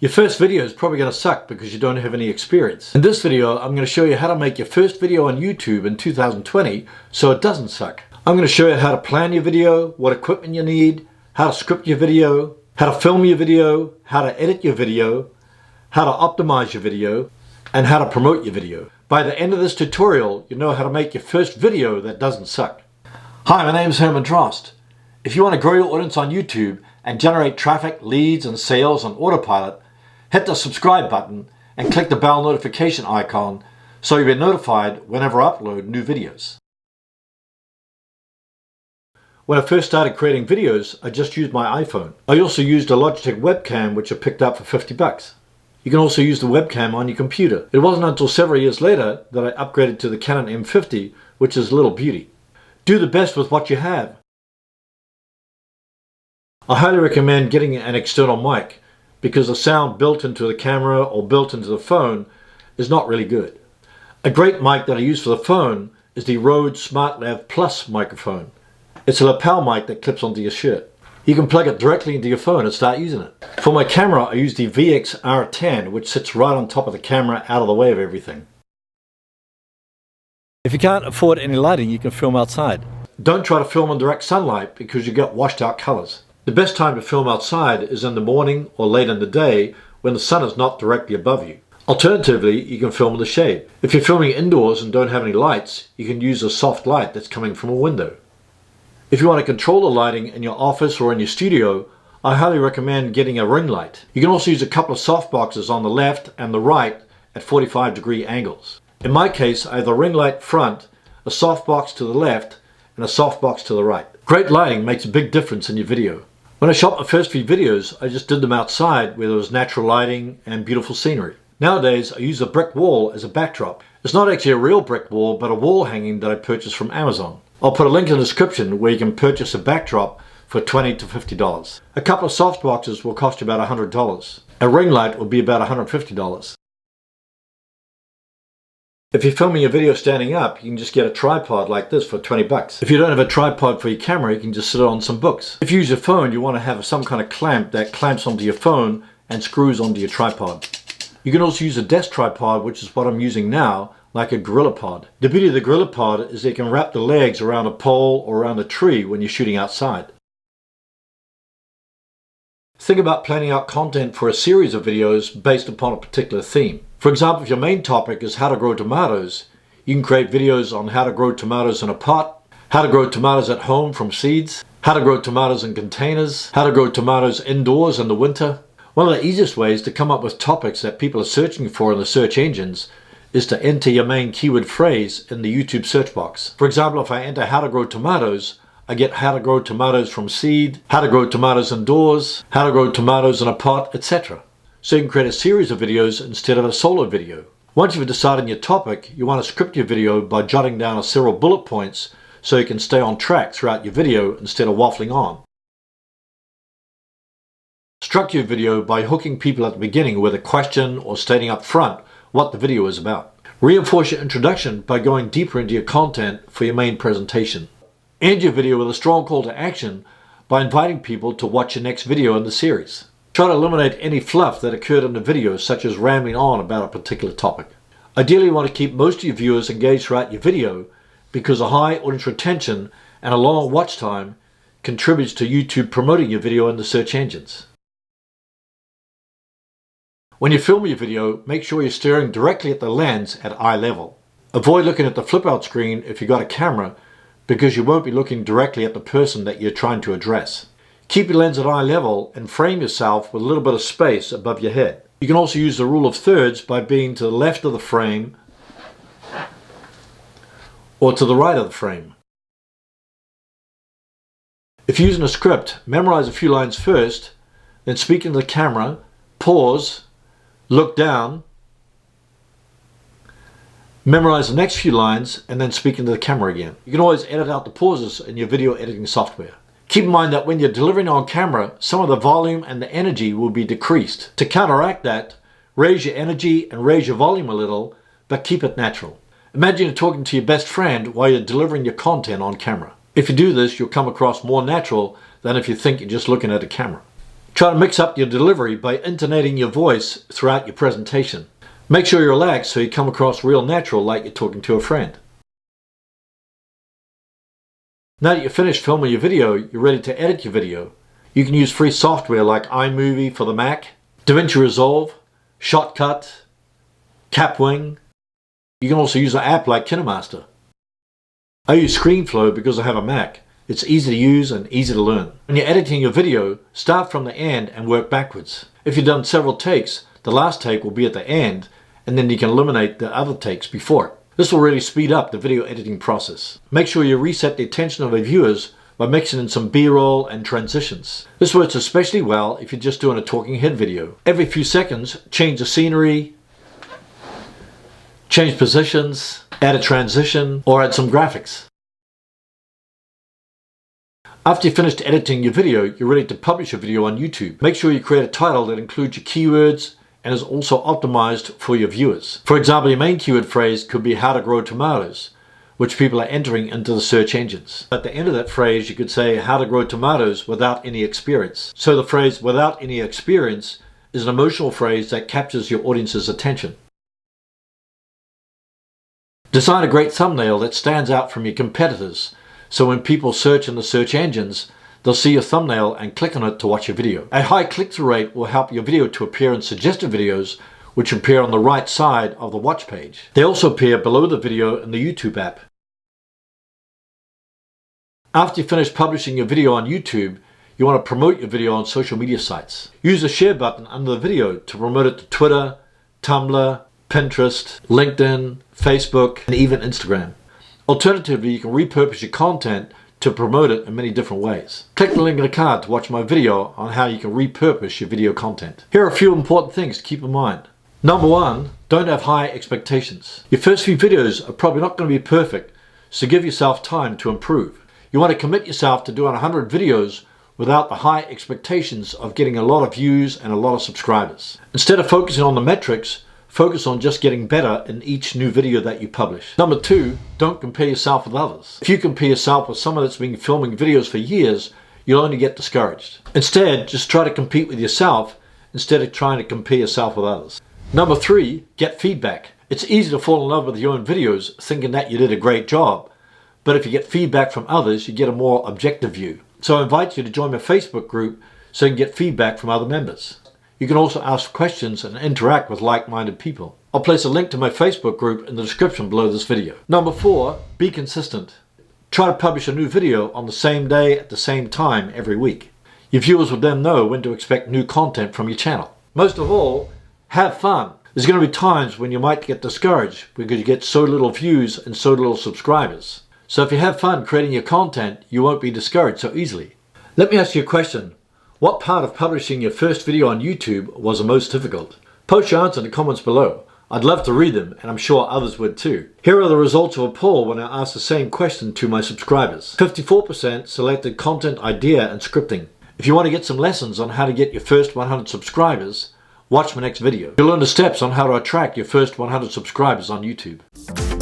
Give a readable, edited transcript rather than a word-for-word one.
Your first video is probably going to suck because you don't have any experience. In this video, I'm going to show you how to make your first video on YouTube in 2020 so it doesn't suck. I'm going to show you how to plan your video, what equipment you need, how to script your video, how to film your video, how to edit your video, how to optimize your video, and how to promote your video. By the end of this tutorial, you know how to make your first video that doesn't suck. Hi, my name is Herman Drost. If you want to grow your audience on YouTube and generate traffic, leads, and sales on autopilot, hit the subscribe button and click the bell notification icon so you'll be notified whenever I upload new videos. When I first started creating videos, I just used my iPhone. I also used a Logitech webcam which I picked up for 50 bucks. You can also use the webcam on your computer. It wasn't until several years later that I upgraded to the Canon M50, which is a little beauty. Do the best with what you have. I highly recommend getting an external mic because the sound built into the camera or built into the phone is not really good. A great mic that I use for the phone is the Rode SmartLav Plus microphone. It's a lapel mic that clips onto your shirt. You can plug it directly into your phone and start using it. For my camera, I use the VX-R10, which sits right on top of the camera out of the way of everything. If you can't afford any lighting, you can film outside. Don't try to film in direct sunlight because you get washed out colors. The best time to film outside is in the morning or late in the day when the sun is not directly above you. Alternatively, you can film in the shade. If you're filming indoors and don't have any lights, you can use a soft light that's coming from a window. If you want to control the lighting in your office or in your studio, I highly recommend getting a ring light. You can also use a couple of softboxes on the left and the right at 45-degree angles. In my case, I have the ring light front, a softbox to the left, and a softbox to the right. Great lighting makes a big difference in your video. When I shot my first few videos, I just did them outside where there was natural lighting and beautiful scenery. Nowadays, I use a brick wall as a backdrop. It's not actually a real brick wall, but a wall hanging that I purchased from Amazon. I'll put a link in the description where you can purchase a backdrop for $20 to $50. A couple of softboxes will cost you about $100. A ring light will be about $150. If you're filming a video standing up, you can just get a tripod like this for 20 bucks. If you don't have a tripod for your camera, you can just sit it on some books. If you use your phone, you want to have some kind of clamp that clamps onto your phone and screws onto your tripod. You can also use a desk tripod, which is what I'm using now, like a Gorillapod. The beauty of the Gorillapod is that you can wrap the legs around a pole or around a tree when you're shooting outside. Think about planning out content for a series of videos based upon a particular theme. For example, if your main topic is how to grow tomatoes, you can create videos on how to grow tomatoes in a pot, how to grow tomatoes at home from seeds, how to grow tomatoes in containers, how to grow tomatoes indoors in the winter. One of the easiest ways to come up with topics that people are searching for in the search engines is to enter your main keyword phrase in the YouTube search box. For example, if I enter how to grow tomatoes, I get how to grow tomatoes from seed, how to grow tomatoes indoors, how to grow tomatoes in a pot, etc. So you can create a series of videos instead of a solo video. Once you've decided on your topic, you want to script your video by jotting down several bullet points so you can stay on track throughout your video instead of waffling on. Structure your video by hooking people at the beginning with a question or stating up front what the video is about. Reinforce your introduction by going deeper into your content for your main presentation. End your video with a strong call to action by inviting people to watch your next video in the series. Try to eliminate any fluff that occurred in the video, such as rambling on about a particular topic. Ideally, you want to keep most of your viewers engaged throughout your video because a high audience retention and a long watch time contributes to YouTube promoting your video in the search engines. When you film your video, make sure you're staring directly at the lens at eye level. Avoid looking at the flip-out screen if you've got a camera because you won't be looking directly at the person that you're trying to address. Keep your lens at eye level and frame yourself with a little bit of space above your head. You can also use the rule of thirds by being to the left of the frame or to the right of the frame. If you're using a script, memorize a few lines first, then speak into the camera, pause, look down, memorize the next few lines, and then speak into the camera again. You can always edit out the pauses in your video editing software. Keep in mind that when you're delivering on camera, some of the volume and the energy will be decreased. To counteract that, raise your energy and raise your volume a little, but keep it natural. Imagine you're talking to your best friend while you're delivering your content on camera. If you do this, you'll come across more natural than if you think you're just looking at a camera. Try to mix up your delivery by intonating your voice throughout your presentation. Make sure you're relaxed so you come across real natural, like you're talking to a friend. Now that you're finished filming your video, you're ready to edit your video. You can use free software like iMovie for the Mac, DaVinci Resolve, Shotcut, Capwing. You can also use an app like KinoMaster. I use ScreenFlow because I have a Mac. It's easy to use and easy to learn. When you're editing your video, start from the end and work backwards. If you've done several takes, the last take will be at the end, and then you can eliminate the other takes before it. This will really speed up the video editing process. Make sure you reset the attention of your viewers by mixing in some B-roll and transitions. This works especially well if you're just doing a talking head video. Every few seconds, change the scenery, change positions, add a transition, or add some graphics. After you've finished editing your video, you're ready to publish your video on YouTube. Make sure you create a title that includes your keywords and is also optimized for your viewers. For example, your main keyword phrase could be how to grow tomatoes, which people are entering into the search engines. At the end of that phrase, you could say how to grow tomatoes without any experience. So the phrase without any experience is an emotional phrase that captures your audience's attention. Design a great thumbnail that stands out from your competitors, so when people search in the search engines, they'll see your thumbnail and click on it to watch your video. A high click-through rate will help your video to appear in suggested videos, which appear on the right side of the watch page. They also appear below the video in the YouTube app. After you finish publishing your video on YouTube, you want to promote your video on social media sites. Use the share button under the video to promote it to Twitter, Tumblr, Pinterest, LinkedIn, Facebook, and even Instagram. Alternatively, you can repurpose your content to promote it in many different ways. Click the link in the card to watch my video on how you can repurpose your video content. Here are a few important things to keep in mind. Number one, don't have high expectations. Your first few videos are probably not going to be perfect, so give yourself time to improve. You want to commit yourself to doing 100 videos without the high expectations of getting a lot of views and a lot of subscribers. Instead of focusing on the metrics, focus on just getting better in each new video that you publish. Number two, don't compare yourself with others. If you compare yourself with someone that's been filming videos for years, you'll only get discouraged. Instead, just try to compete with yourself instead of trying to compare yourself with others. Number three, get feedback. It's easy to fall in love with your own videos thinking that you did a great job, but if you get feedback from others, you get a more objective view. So I invite you to join my Facebook group so you can get feedback from other members. You can also ask questions and interact with like-minded people. I'll place a link to my Facebook group in the description below this video. Number four, be consistent. Try to publish a new video on the same day at the same time every week. Your viewers will then know when to expect new content from your channel. Most of all, have fun. There's going to be times when you might get discouraged because you get so little views and so little subscribers. So if you have fun creating your content, you won't be discouraged so easily. Let me ask you a question. What part of publishing your first video on YouTube was the most difficult? Post your answer in the comments below. I'd love to read them, and I'm sure others would too. Here are the results of a poll when I asked the same question to my subscribers. 54% selected content idea and scripting. If you want to get some lessons on how to get your first 100 subscribers, watch my next video. You'll learn the steps on how to attract your first 100 subscribers on YouTube.